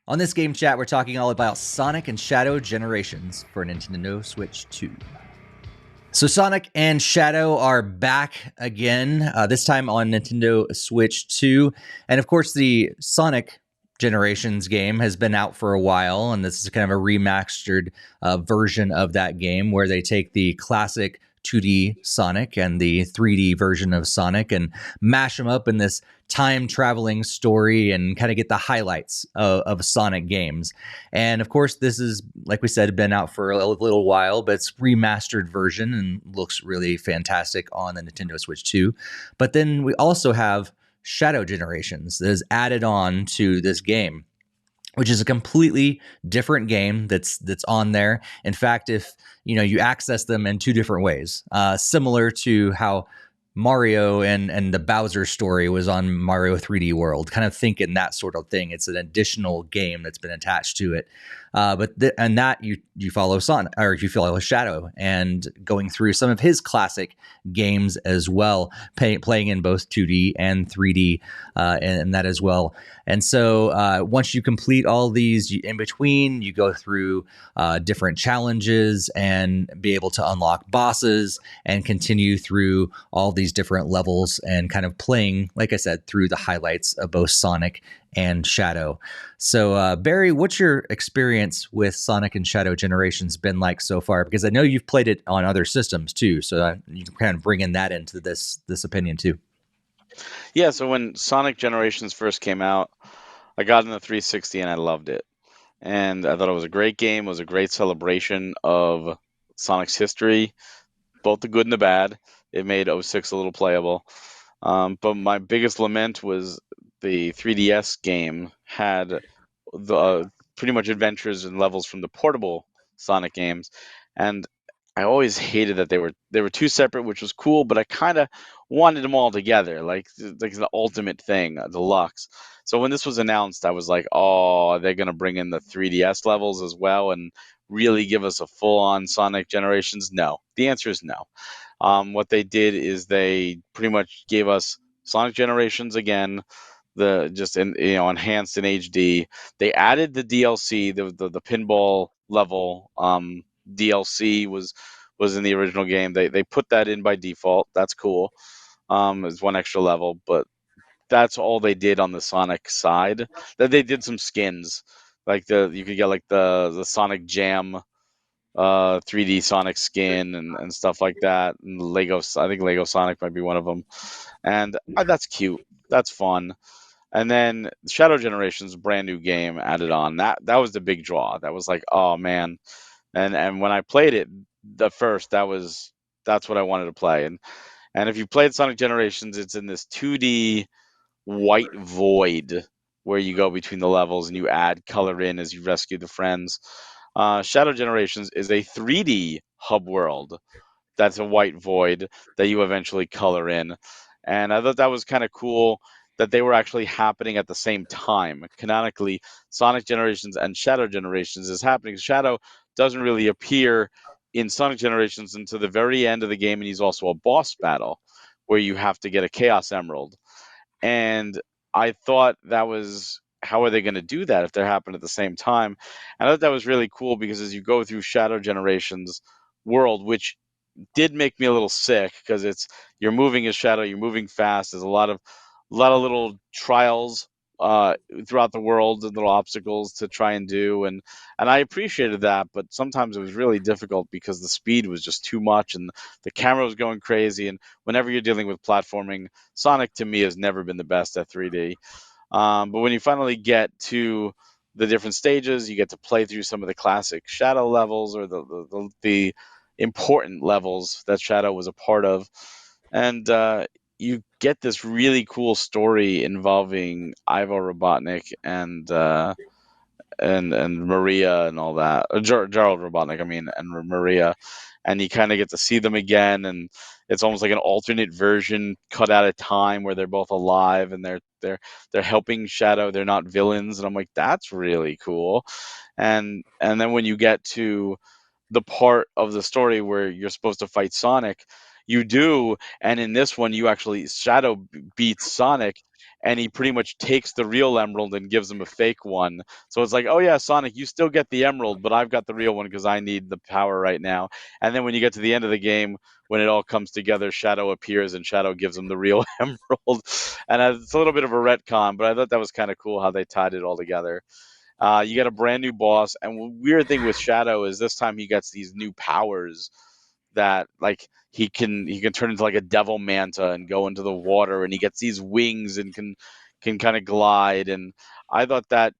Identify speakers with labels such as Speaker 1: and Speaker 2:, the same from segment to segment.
Speaker 1: On this game chat, we're talking all about Sonic and Shadow Generations for Nintendo Switch 2. So Sonic and Shadow are back again, this time on Nintendo Switch 2. And of course, the Sonic Generations game has been out for a while, and this is kind of a remastered version of that game where they take the classic 2D Sonic and the 3D version of Sonic and mash them up in this time traveling story and kind of get the highlights of Sonic games. And of course, this is, like we said, been out for a little while, but it's remastered version and looks really fantastic on the Nintendo Switch 2. But then we also have Shadow Generations that is added on to this game, which is a completely different game that's on there. In fact, if you access them in two different ways, similar to how Mario and the Bowser story was on Mario 3D World, kind of thinking that sort of thing. It's an additional game that's been attached to it. And that you follow Sonic, or you follow Shadow, and going through some of his classic games as well, playing in both 2D and 3D, and that as well. And so once you complete all these, in between, you go through different challenges and be able to unlock bosses and continue through all these different levels and kind of playing, like I said, through the highlights of both Sonic and Shadow. So Barry, what's your experience with Sonic and Shadow Generations been like so far? Because I know you've played it on other systems too, so you can kind of bring in that into this opinion too.
Speaker 2: Yeah, so when Sonic Generations first came out, I got in the 360 and I loved it. And I thought it was a great game, it was a great celebration of Sonic's history, both the good and the bad. It made '06 a little playable. But my biggest lament was the 3DS game had the pretty much adventures and levels from the portable Sonic games, and I always hated that they were two separate, which was cool, but I kind of wanted them all together, like the ultimate thing, deluxe. So when this was announced, I was like, oh, they're gonna bring in the 3DS levels as well and really give us a full-on Sonic Generations? No, the answer is no. What they did is they pretty much gave us Sonic Generations again, the just in enhanced in HD. They added the DLC, the pinball level DLC was in the original game. They put that in by default. That's cool. It's one extra level, but that's all they did on the Sonic side. That they did some skins, like you could get like the Sonic Jam 3D Sonic skin and stuff like that. And I think Lego Sonic might be one of them. And that's cute. That's fun. And then Shadow Generations, brand new game added on. That was the big draw. That was like, oh man. And when I played it the first, that's what I wanted to play. And if you played Sonic Generations, it's in this 2D white void where you go between the levels and you add color in as you rescue the friends. Shadow Generations is a 3D hub world that's a white void that you eventually color in. And I thought that was kind of cool that they were actually happening at the same time. Canonically, Sonic Generations and Shadow Generations is happening. Shadow doesn't really appear in Sonic Generations until the very end of the game, and he's also a boss battle where you have to get a Chaos Emerald. And I thought that was, how are they going to do that if they're happening at the same time? And I thought that was really cool because as you go through Shadow Generations world, which did make me a little sick because you're moving as Shadow, you're moving fast. There's a lot of little trials throughout the world and little obstacles to try and do, and I appreciated that, but sometimes it was really difficult because the speed was just too much and the camera was going crazy. And whenever you're dealing with platforming, Sonic to me has never been the best at 3D. But when you finally get to the different stages, you get to play through some of the classic Shadow levels or the important levels that Shadow was a part of, and you get this really cool story involving Ivo Robotnik and Maria and all that. Gerald Robotnik, I mean, and Maria, and you kind of get to see them again, and it's almost like an alternate version cut out of time where they're both alive and they're helping Shadow. They're not villains, and I'm like, that's really cool. And then when you get to the part of the story where you're supposed to fight Sonic, you do. And in this one, you actually Shadow beats Sonic, and he pretty much takes the real emerald and gives him a fake one. So it's like, oh yeah, Sonic, you still get the emerald, but I've got the real one because I need the power right now. And then when you get to the end of the game, when it all comes together, Shadow appears and Shadow gives him the real emerald. And it's a little bit of a retcon, but I thought that was kind of cool how they tied it all together. You get a brand new boss, and weird thing with Shadow is this time he gets these new powers that like he can turn into like a devil manta and go into the water, and he gets these wings and can kind of glide. And I thought that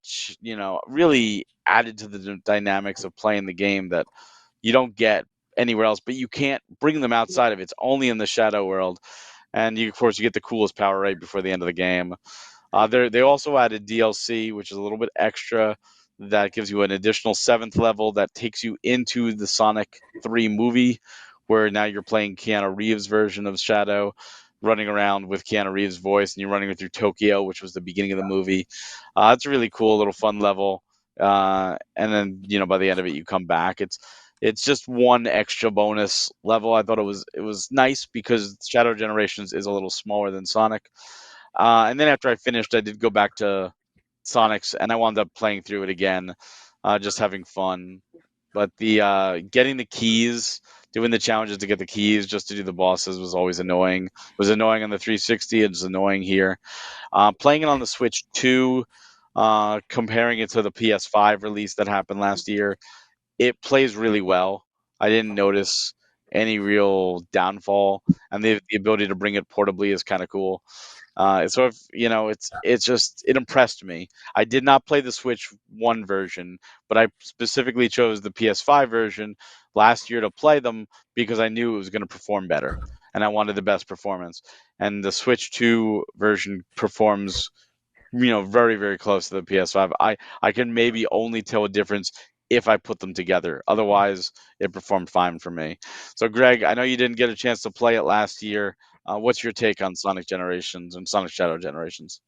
Speaker 2: really added to the dynamics of playing the game that you don't get anywhere else, but you can't bring them outside of it. It's only in the Shadow world. And you, of course, you get the coolest power right before the end of the game. They also added DLC, which is a little bit extra. That gives you an additional seventh level that takes you into the Sonic 3 movie, where now you're playing Keanu Reeves' version of Shadow, running around with Keanu Reeves' voice, and you're running through Tokyo, which was the beginning of the movie. It's a really cool little fun level. And then by the end of it, you come back. It's just one extra bonus level. I thought it was nice because Shadow Generations is a little smaller than Sonic. And then after I finished, I did go back to Sonic's, and I wound up playing through it again, just having fun. But the getting the keys, doing the challenges to get the keys just to do the bosses was always annoying. It was annoying on the 360. It's annoying here. Playing it on the Switch 2, comparing it to the PS5 release that happened last year, it plays really well. I didn't notice any real downfall, and the ability to bring it portably is kind of cool. So if it impressed me. I did not play the Switch One version, but I specifically chose the PS5 version last year to play them because I knew it was going to perform better, and I wanted the best performance. And the Switch Two version performs very, very close to the PS5. I can maybe only tell a difference if I put them together. Otherwise, it performed fine for me. So, Greg, I know you didn't get a chance to play it last year. What's your take on Sonic Generations and Sonic Shadow Generations?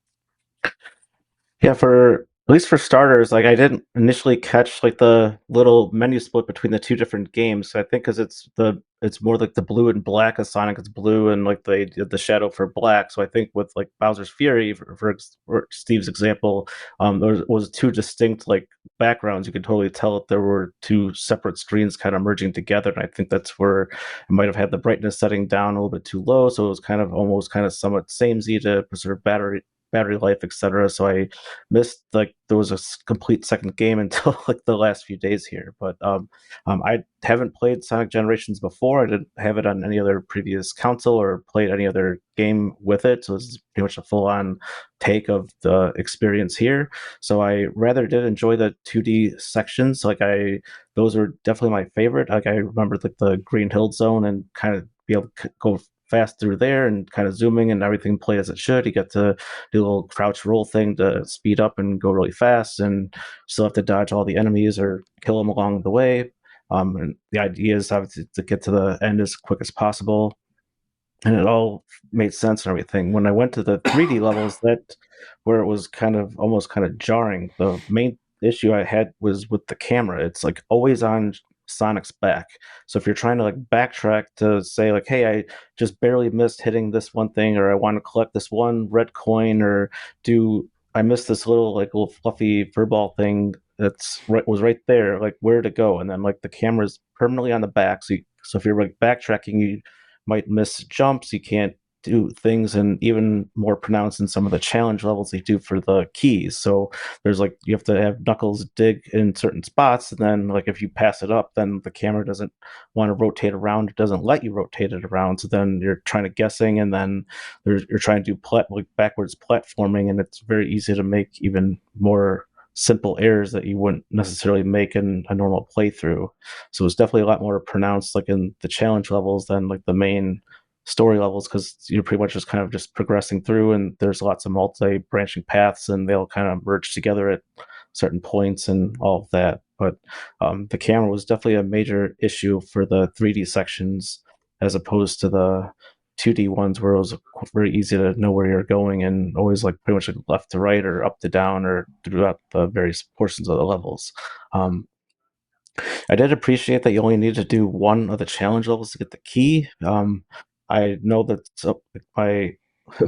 Speaker 3: Yeah, for at least for starters, like I didn't initially catch like the little menu split between the two different games. I think because it's more like the blue and black of Sonic, it's blue and like they did the shadow for black. So I think with like Bowser's Fury, for Steve's example, there was two distinct like backgrounds. You could totally tell that there were two separate screens kind of merging together, and I think that's where it might have had the brightness setting down a little bit too low, so it was kind of almost kind of somewhat samey to preserve battery life, etc. So I missed like there was a complete second game until like the last few days here. But I haven't played Sonic Generations before. I didn't have it on any other previous console or played any other game with it. So this is pretty much a full on take of the experience here. So I rather did enjoy the 2D sections. Like those are definitely my favorite. Like I remember like the Green Hill Zone and kind of be able to go fast through there and kind of zooming and everything play as it should. You get to do a little crouch roll thing to speed up and go really fast, and still have to dodge all the enemies or kill them along the way. And the idea is obviously to get to the end as quick as possible, and it all made sense and everything. When I went to the 3D levels, that where it was kind of almost kind of jarring. The main issue I had was with the camera. It's like always on Sonic's back. So if you're trying to like backtrack to say like, hey, I just barely missed hitting this one thing, or I want to collect this one red coin, or do I missed this little fluffy furball thing that's right was right there, like where to go, and then like the camera's permanently on the back. So if you're like backtracking, you might miss jumps, you can't do things, and even more pronounced in some of the challenge levels they do for the keys. So there's like you have to have Knuckles dig in certain spots, and then like if you pass it up, then the camera doesn't want to rotate around, it doesn't let you rotate it around. So then you're trying to guessing, and then you're trying to do like backwards platforming, and it's very easy to make even more simple errors that you wouldn't necessarily make in a normal playthrough. So it's definitely a lot more pronounced like in the challenge levels than like the main story levels, because you're pretty much just kind of just progressing through, and there's lots of multi branching paths and they'll kind of merge together at certain points and all of that. But the camera was definitely a major issue for the 3D sections as opposed to the 2D ones, where it was very easy to know where you're going and always like pretty much like left to right or up to down or throughout the various portions of the levels. Um, I did appreciate that you only needed to do one of the challenge levels to get the key. I know that my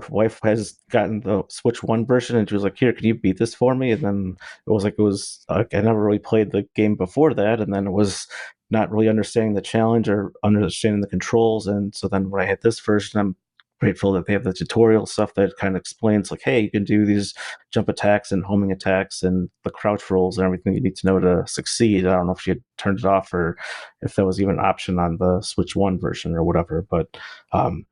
Speaker 3: wife has gotten the Switch One version, and she was like, "Here, can you beat this for me?" And then it was like I never really played the game before that, and then it was not really understanding the challenge or understanding the controls, and so then when I hit this version, I'm grateful that they have the tutorial stuff that kind of explains like, hey, you can do these jump attacks and homing attacks and the crouch rolls and everything you need to know to succeed. I don't know if she had turned it off or if that was even an option on the Switch One version or whatever, but um,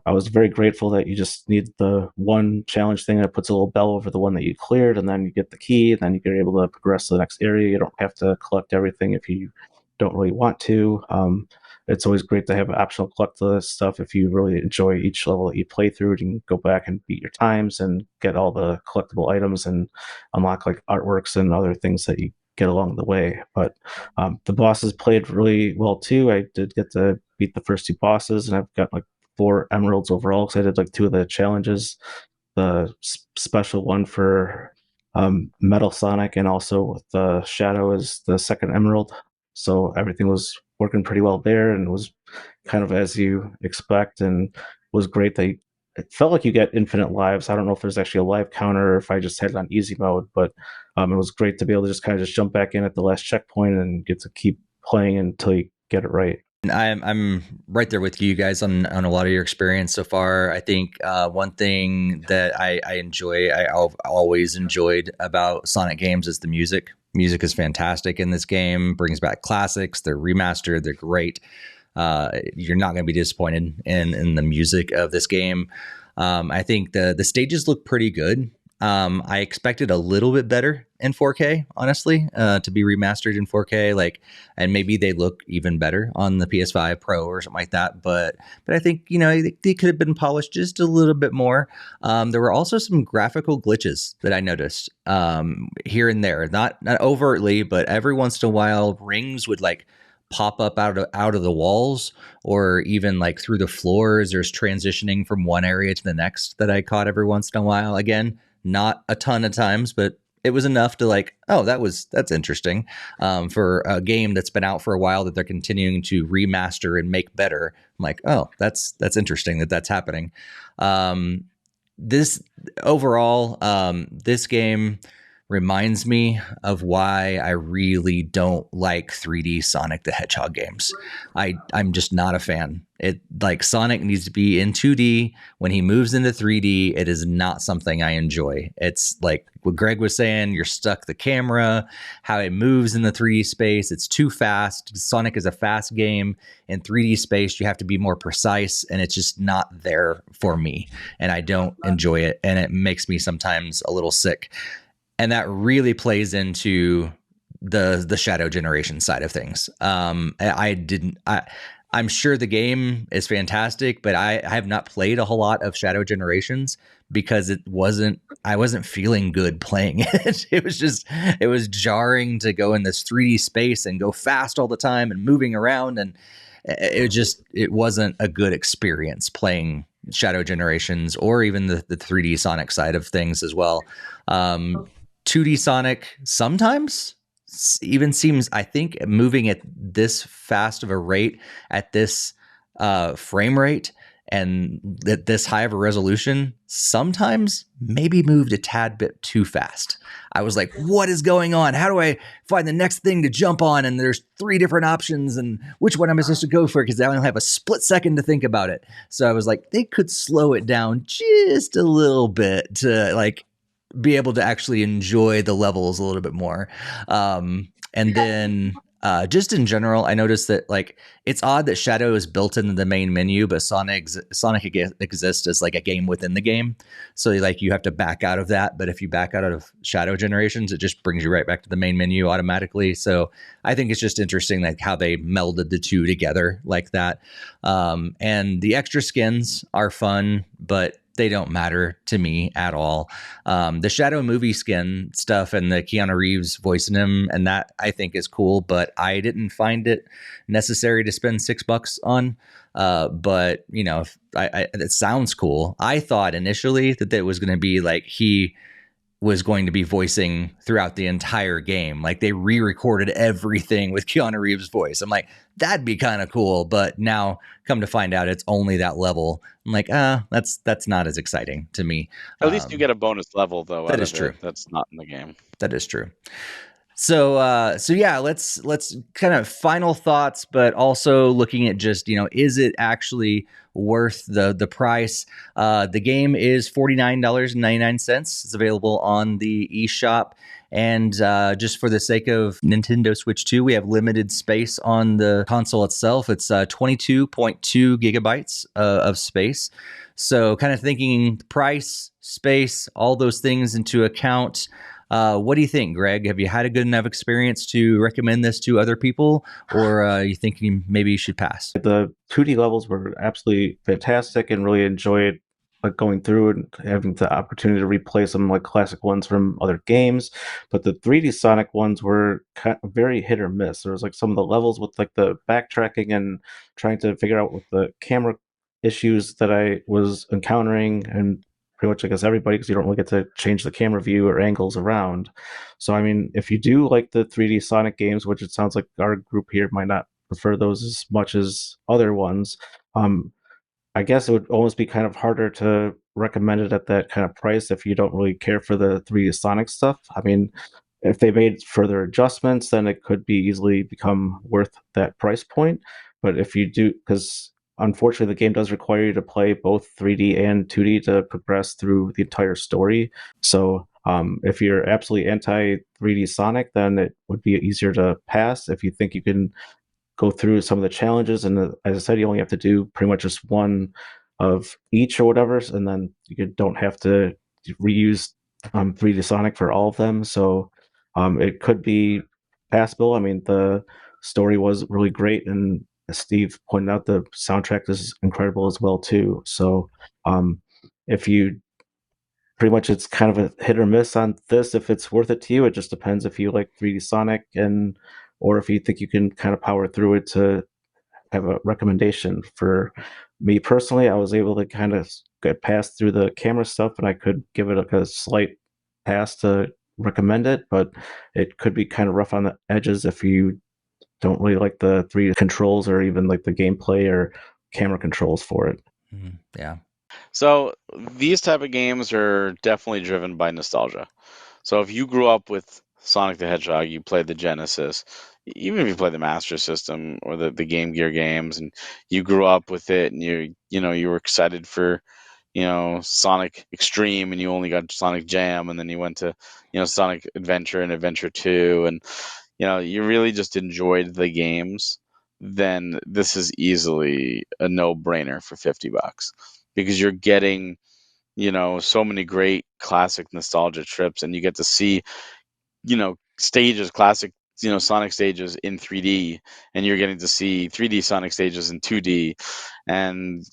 Speaker 3: I was very grateful that you just need the one challenge thing that puts a little bell over the one that you cleared, and then you get the key, and then you get able to progress to the next area. You don't have to collect everything if you don't really want to. It's always great to have optional collect list stuff if you really enjoy each level that you play through. You can go back and beat your times and get all the collectible items and unlock like artworks and other things that you get along the way. But the bosses played really well too. I did get to beat the first two bosses, and I've got like 4 emeralds overall because I did like 2 of the challenges. The special one for Metal Sonic and also the Shadow is the second emerald. So everything was working pretty well there, and it was kind of as you expect, and was great. It felt like you get infinite lives. I don't know if there's actually a live counter or if I just had it on easy mode, but it was great to be able to just kind of just jump back in at the last checkpoint and get to keep playing until you get it right.
Speaker 1: And I'm right there with you guys on a lot of your experience so far. I think one thing that I enjoy, I've always enjoyed about Sonic games is the music. Music is fantastic in this game. Brings back classics. They're remastered. They're great. You're not going to be disappointed in the music of this game. I think the stages look pretty good. I expected a little bit better in 4K, honestly, to be remastered in 4K, and maybe they look even better on the PS5 Pro or something like that. But I think they could have been polished just a little bit more. There were also some graphical glitches that I noticed here and there, not overtly, but every once in a while, rings would pop up out of the walls or even through the floors. There's transitioning from one area to the next that I caught every once in a while. Again, not a ton of times, but it was enough to that's interesting for a game that's been out for a while that they're continuing to remaster and make better. I'm like, oh, that's interesting that's happening. This overall, this game reminds me of why I really don't like 3D Sonic the Hedgehog games. I'm just not a fan. Sonic needs to be in 2D. When he moves into 3D, it is not something I enjoy. It's like what Greg was saying, you're stuck the camera, how it moves in the 3D space, it's too fast. Sonic is a fast game. In 3D space, you have to be more precise, and it's just not there for me. And I don't enjoy it, and it makes me sometimes a little sick. And that really plays into the shadow generation side of things. I'm sure the game is fantastic, but I have not played a whole lot of shadow generations because I wasn't feeling good playing it. It was jarring to go in this 3D space and go fast all the time and moving around. And it wasn't a good experience playing shadow generations or even the 3D Sonic side of things as well. 2D Sonic sometimes even seems, I think, moving at this fast of a rate, at this frame rate, and at this high of a resolution, sometimes maybe moved a tad bit too fast. I was like, what is going on? How do I find the next thing to jump on? And there's 3 different options, and which one am I supposed to go for? Because I only have a split second to think about it. So I was like, they could slow it down just a little bit to be able to actually enjoy the levels a little bit more. And then just in general, I noticed that it's odd that Shadow is built into the main menu, but Sonic exists as a game within the game. So you have to back out of that. But if you back out of Shadow Generations, it just brings you right back to the main menu automatically. So I think it's just interesting how they melded the two together like that. And the extra skins are fun, but they don't matter to me at all. The Shadow movie skin stuff and the Keanu Reeves voicing him, and that I think is cool, but I didn't find it necessary to spend $6 on. But it sounds cool. I thought initially that it was going to be he was going to be voicing throughout the entire game. Like they re-recorded everything with Keanu Reeves' voice. I'm like, that'd be kind of cool. But now, come to find out, it's only that level. I'm like, that's not as exciting to me.
Speaker 2: At least you get a bonus level though
Speaker 1: that
Speaker 2: out
Speaker 1: is
Speaker 2: of
Speaker 1: true.
Speaker 2: it. That's not in the game.
Speaker 1: That is true. So yeah, let's kind of final thoughts, but also looking at just, is it actually worth the price? The game is $49.99. It's available on the eShop. And just for the sake of Nintendo Switch 2, we have limited space on the console itself. It's 22.2 gigabytes of space. So kind of thinking price, space, all those things into account. What do you think, Greg? Have you had a good enough experience to recommend this to other people, or you think maybe you should pass?
Speaker 3: The 2D levels were absolutely fantastic, and really enjoyed going through and having the opportunity to replay some classic ones from other games. But the 3D Sonic ones were very hit or miss. There was some of the levels with the backtracking and trying to figure out what the camera issues that I was encountering, and pretty much I guess everybody, because you don't really get to change the camera view or angles around. So I mean, if you do like the 3D Sonic games, which it sounds like our group here might not prefer those as much as other ones, I guess it would almost be kind of harder to recommend it at that kind of price if you don't really care for the 3D Sonic stuff. I mean, if they made further adjustments, then it could be easily become worth that price point. But if you do, because unfortunately the game does require you to play both 3D and 2D to progress through the entire story. So if you're absolutely anti 3D Sonic, then it would be easier to pass. If you think you can go through some of the challenges, and as I said, you only have to do pretty much just one of each or whatever, and then you don't have to reuse 3D Sonic for all of them. So it could be passable. I mean, the story was really great, and as Steve pointed out, the soundtrack is incredible as well too. So if you pretty much, it's kind of a hit or miss on this if it's worth it to you. It just depends if you like 3D Sonic, and or if you think you can kind of power through it to have a recommendation. For me personally, I was able to kind of get past through the camera stuff, and I could give it a slight pass to recommend it, but it could be kind of rough on the edges if you don't really like the 3D controls, or even like the gameplay or camera controls for it.
Speaker 1: Yeah.
Speaker 2: So these type of games are definitely driven by nostalgia. So if you grew up with Sonic the Hedgehog, you played the Genesis, even if you played the Master System or the Game Gear games, and you grew up with it, and you were excited for Sonic Extreme, and you only got Sonic Jam, and then you went to Sonic Adventure and Adventure 2, and you really just enjoyed the games, then this is easily a no-brainer for $50 because you're getting so many great classic nostalgia trips, and you get to see stages, classic Sonic stages in 3D, and you're getting to see 3D Sonic stages in 2D, and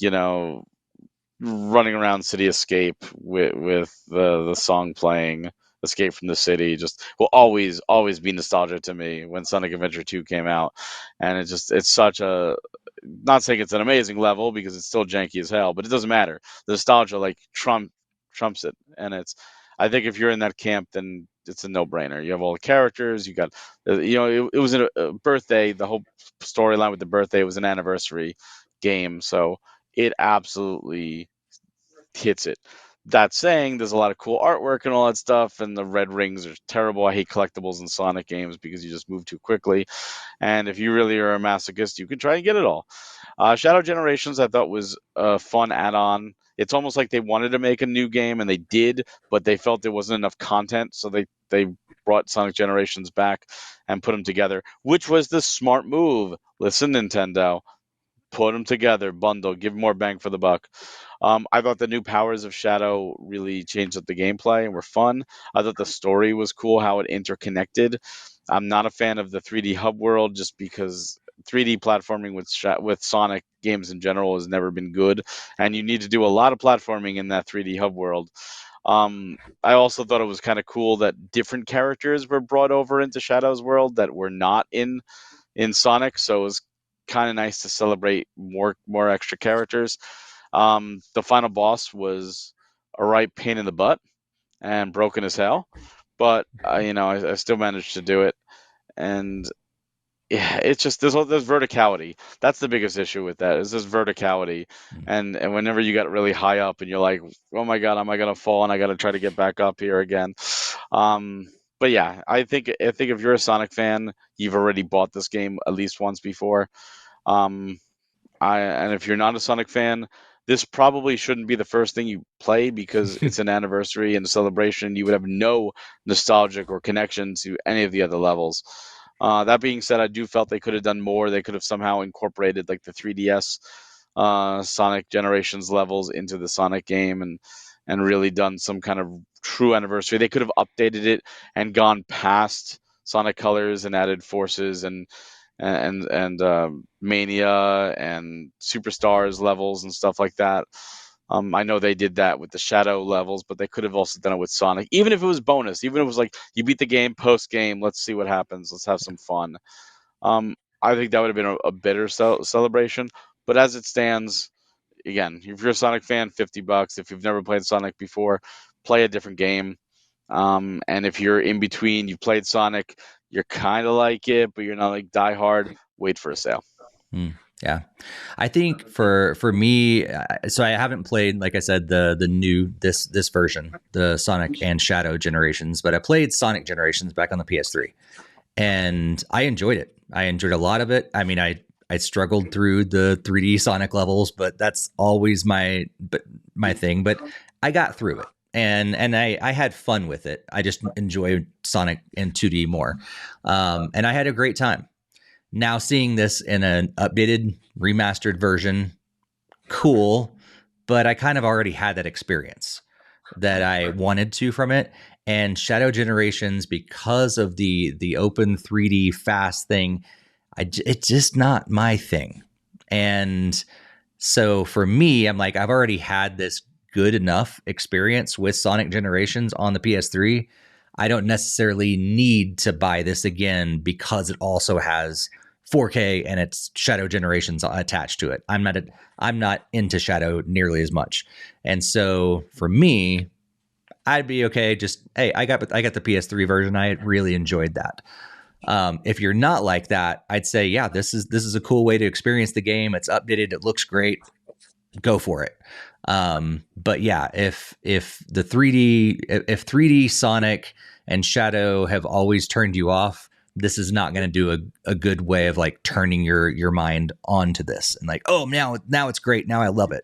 Speaker 2: running around City Escape with the song playing, Escape from the City, just will always be nostalgia to me when Sonic Adventure 2 came out. And it's such a, not saying it's an amazing level because it's still janky as hell, but it doesn't matter. The nostalgia trumps it. And I think if you're in that camp, then it's a no-brainer. You have all the characters, you got it was a birthday, the whole storyline with the birthday was an anniversary game, so it absolutely hits it. That saying, there's a lot of cool artwork and all that stuff, and the red rings are terrible. I hate collectibles in Sonic games because you just move too quickly. And if you really are a masochist, you can try and get it all. Shadow Generations, I thought, was a fun add-on. It's almost like they wanted to make a new game, and they did, but they felt there wasn't enough content, so they brought Sonic Generations back and put them together, which was the smart move. Listen, Nintendo, put them together, bundle, give more bang for the buck. I thought the new powers of Shadow really changed up the gameplay and were fun. I thought the story was cool, how it interconnected. I'm not a fan of the 3D hub world just because 3D platforming with Sonic games in general has never been good, and you need to do a lot of platforming in that 3D hub world. I also thought it was kind of cool that different characters were brought over into Shadow's world that were not in Sonic, so it was kind of nice to celebrate more extra characters. The final boss was a right pain in the butt, and broken as hell, but I still managed to do it. And yeah, it's just there's verticality. That's the biggest issue with that, is this verticality. And whenever you get really high up and you're like, oh my god, am I gonna fall, and I gotta try to get back up here again. But yeah, I think if you're a Sonic fan, you've already bought this game at least once before. Um, and if you're not a Sonic fan, this probably shouldn't be the first thing you play, because it's an anniversary and a celebration. You would have no nostalgic or connection to any of the other levels. That being said, I do felt they could have done more. They could have somehow incorporated like the 3DS Sonic Generations levels into the Sonic game, and really done some kind of true anniversary. They could have updated it and gone past Sonic Colors and added Forces and Mania and Superstars levels and stuff like that. I know they did that with the Shadow levels, but they could have also done it with Sonic. Even if it was bonus, even if it was like you beat the game post game, let's see what happens, let's have some fun. I think that would have been a better celebration. But as it stands, again, if you're a Sonic fan, $50. If you've never played Sonic before, play a different game. And if you're in between, you played Sonic, you're kind of like it, but you're not like die hard, wait for a sale.
Speaker 1: Yeah, I think for me, so I haven't played, like I said, the new this version, the Sonic and Shadow Generations, but I played Sonic Generations back on the PS3, and I enjoyed it. I enjoyed a lot of it. I mean, I struggled through the 3D Sonic levels, but that's always my thing. But I got through it, and I had fun with it. I just enjoyed Sonic in 2D more, and I had a great time. Now seeing this in an updated, remastered version, cool, but I kind of already had that experience that I wanted to from it. And Shadow Generations, because of the open 3D fast thing, it's just not my thing. And so for me, I'm like, I've already had this good enough experience with Sonic Generations on the PS3. I don't necessarily need to buy this again because it also has 4K and it's Shadow Generations attached to it. I'm not into Shadow nearly as much. And so for me, I'd be okay. Just, hey, I got the PS3 version. I really enjoyed that. If you're not like that, I'd say, yeah, this is a cool way to experience the game. It's updated. It looks great. Go for it. But yeah, if 3D Sonic and Shadow have always turned you off, this is not going to do a good way of like turning your mind onto this and like, oh, now it's great. Now I love it.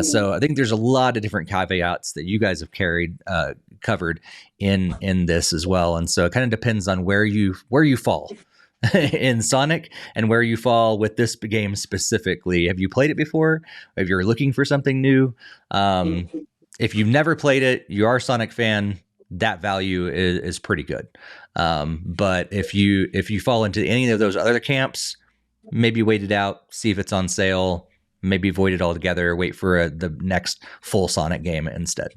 Speaker 1: So I think there's a lot of different caveats that you guys have covered in this as well. And so it kind of depends on where you fall in Sonic and where you fall with this game specifically. Have you played it before? If you're looking for something new, if you've never played it, you are a Sonic fan, that value is pretty good. But if you fall into any of those other camps, maybe wait it out, see if it's on sale, maybe avoid it altogether, wait for the next full Sonic game instead.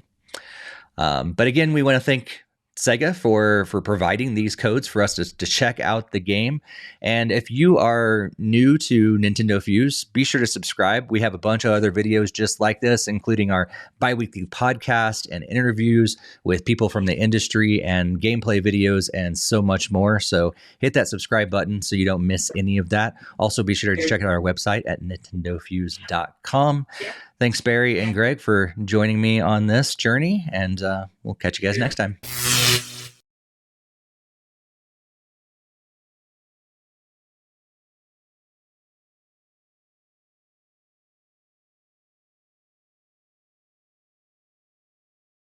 Speaker 1: But again, we want to thank Sega for providing these codes for us to check out the game. And if you are new to NintendoFuse, be sure to subscribe. We have a bunch of other videos just like this, including our bi-weekly podcast and interviews with people from the industry and gameplay videos and so much more. So hit that subscribe button so you don't miss any of that. Also, be sure to check out our website at nintendofuse.com. Thanks, Barry and Greg, for joining me on this journey, and we'll catch you guys next time.